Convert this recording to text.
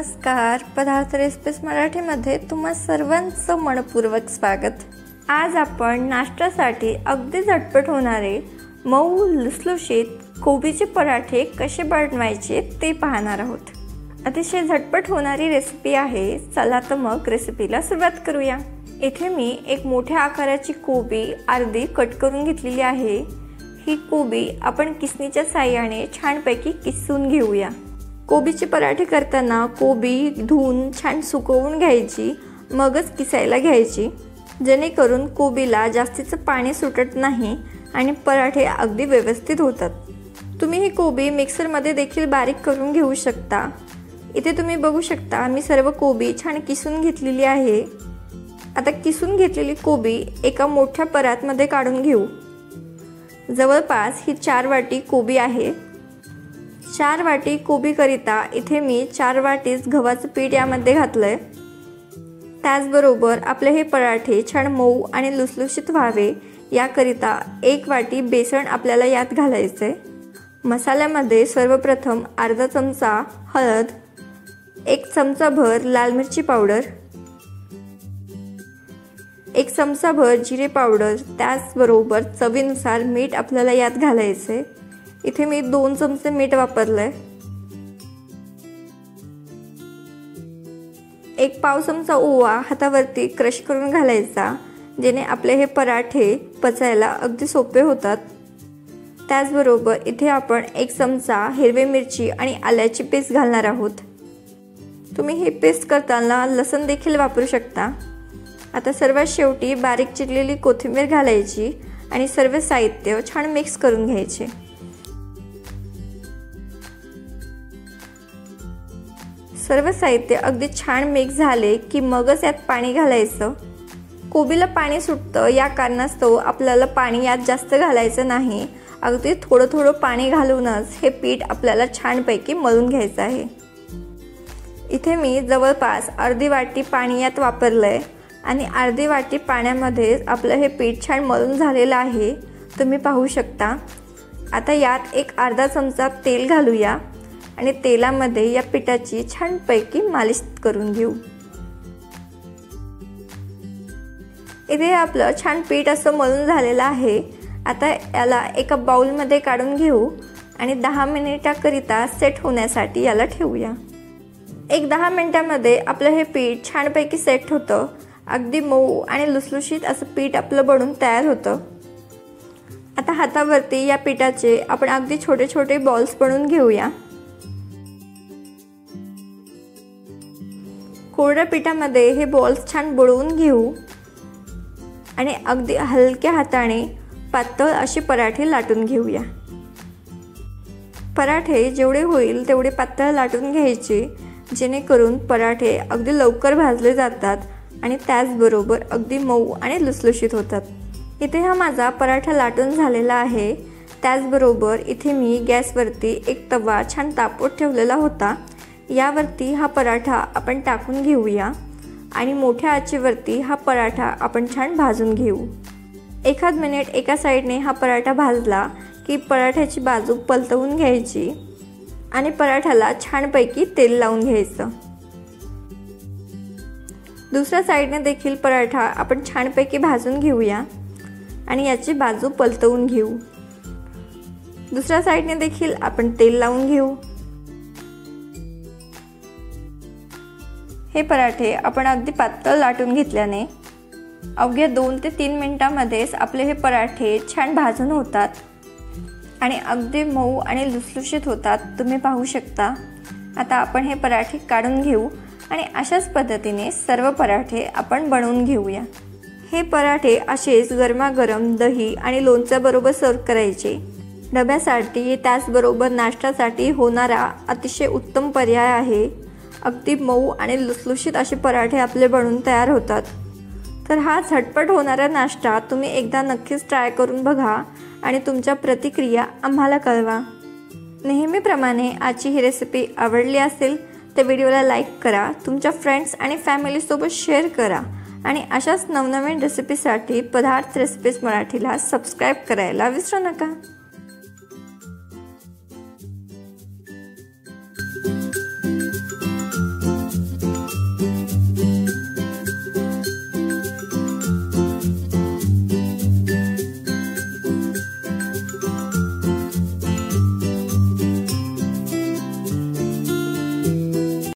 नमस्कार, पदार्थ रेसिपीज मराठीमध्ये तुम्हा सर्वांचं मनपूर्वक स्वागत। आज आपण नाश्त्यासाठी अगदी झटपट होणारे मऊ लुसलुशीत कोबीचे पराठे कसे बनवायचे ते पाहणार आहोत। अतिशय झटपट होणारी रेसिपी आहे। चला तर मग रेसिपीला सुरुवात करूया। इथे मी एक मोठ्या आकाराची कोबी अर्धी कट करून घेतलेली आहे। ही कोबी आपण किसणीच्या साहाय्याने छानपैकी किसून घेऊया। कोबीचे पराठे करताना कोबी धुवून छान सुकवून घ्यायची, मगच किसायला घ्यायची, जेणेकरून कोबीला जास्तीचं पाणी सुटत नाही आणि पराठे अगदी व्यवस्थित होतात। तुम्ही ही कोबी मिक्सरमध्ये देखील बारीक करून घेऊ शकता। इथे तुम्ही बघू शकता मी सर्व कोबी छान किसून घेतलेली आहे। आता किसून घेतलेली कोबी एका मोठ्या परातमध्ये काढून घेऊ। जवळपास ही 4 वाटी कोबी आहे। 4 वाटी कोबी करिता इथे मी 4 वाटीच गव्हाचं पीठ यामध्ये घातलंय। त्याचबरोबर आपले हे पराठे छान मऊ आणि लुसलुशीत व्हावे याकरिता 1 वाटी बेसन आपल्याला यात घालायचे। मसाल्यामध्ये सर्वप्रथम अर्धा चमचा हळद, 1 चमचाभर लाल मिरची पावडर, 1 चमचाभर जिरे पावडर, त्याचबरोबर चवीनुसार मीठ आपल्याला यात घालायचे। इथे मी 2 चमचे मीठ वापरलंय। 1 पाव चमचा ओवा हातावरती क्रश करून घालायचा, जेणे आपले हे पराठे पचायला अगदी सोपे होतात। त्याचबरोबर इथे आपण 1 चमचा हिरवी मिरची आणि आल्याची पेस्ट घालणार आहोत। तुम्ही ही पेस्ट करताना लसूण देखील वापरू शकता। आता सर्वात शेवटी बारीक चिरलेली कोथिंबीर घालायची आणि सर्व साहित्य छान मिक्स करून घ्यायचे। सर्व साहित्य अगदी छान मिक्स झाले की मगच यात पाणी घालायचं। कोबीला पाणी सुटतं या कारणास्तव आपल्याला पाणी यात जास्त घालायचं नाही। अगदी थोडं थोडं पाणी घालूनच हे पीठ आपल्याला छानपैकी मळून घ्यायचं आहे। इथे मी जवळपास अर्धी वाटी पाणी यात वापरलंय आणि अर्धी वाटी पाण्यामध्ये आपलं हे पीठ छान मळून झालेलं आहे, तुम्ही पाहू शकता। आता यात एक अर्धा चमचा तेल घालूया आणि तेलामध्ये या पिठाची छानपैकी मालिश करून घेऊ। इथे आपलं छान पीठ असं मळून झालेलं आहे। आता याला एका बाउलमध्ये काढून घेऊ आणि 10 मिनिटाकरिता सेट होण्यासाठी याला ठेवूया। 10 मिनिटांमध्ये आपलं हे पीठ छानपैकी सेट होतं। अगदी मऊ आणि लुसलुशीत असं पीठ आपलं बनून तयार होतं। आता हातावरती या पिठाचे आपण अगदी छोटे छोटे बॉल्स बनवून घेऊया। कोरड्या पिठामध्ये हे बॉल्स छान बुडवून घेऊ आणि अगदी हलक्या हाताने पातळ असे पराठे लाटून घेऊया। पराठे जेवढे होईल तेवढे पातळ लाटून घ्यायचे, जेणेकरून पराठे अगदी लवकर भाजले जातात आणि त्याचबरोबर अगदी मऊ आणि लुसलुशीत होतात। इथे हा माझा पराठा लाटून झालेला आहे। त्याचबरोबर इथे मी गॅसवरती एक तवा छान तापवत ठेवलेला होता। यावरती हा पराठा आपण टाकून घेऊया आणि मोठ्या आचेवरती हा पराठा आपण छान भाजून घेऊ। 1 मिनिट एका साईडने हा पराठा भाजला की पराठ्याची बाजू पलटवून घ्यायची आणि पराठ्याला छानपैकी तेल लावून घ्यायचं। दुसऱ्या साईडने देखील पराठा आपण छानपैकी भाजून घेऊया आणि याची बाजू पलटवून घेऊ। दुसऱ्या साईडने देखील आपण तेल लावून घेऊ। हे पराठे आपण अगदी पातळ लाटून घेतल्याने अवघ्या 2 ते 3 मिनिटांमध्येच आपले हे पराठे छान भाजून होतात आणि अगदी मऊ आणि लुसलुशीत होतात, तुम्ही पाहू शकता। आता आपण हे पराठे काढून घेऊ आणि अशाच पद्धतीने सर्व पराठे आपण बनवून घेऊया। हे पराठे असेच गरमागरम दही आणि लोणच्याबरोबर सर्व करायचे। डब्यासाठी त्याचबरोबर नाश्त्यासाठी होणारा अतिशय उत्तम पर्याय आहे। अगदी मऊ आणि लुसलुशीत असे पराठे आपले बनून तयार होतात। तर हा झटपट होणारा नाश्ता तुम्ही एकदा नक्कीच ट्राय करून बघा आणि तुमच्या प्रतिक्रिया आम्हाला कळवा। नेहमीप्रमाणे आजची ही रेसिपी आवडली असेल तर व्हिडिओला लाईक करा, तुमच्या फ्रेंड्स आणि फॅमिलीसोबत शेअर करा आणि अशाच नवनवीन रेसिपीसाठी पदार्थ रेसिपीज मराठीला सबस्क्राईब करायला विसरू नका।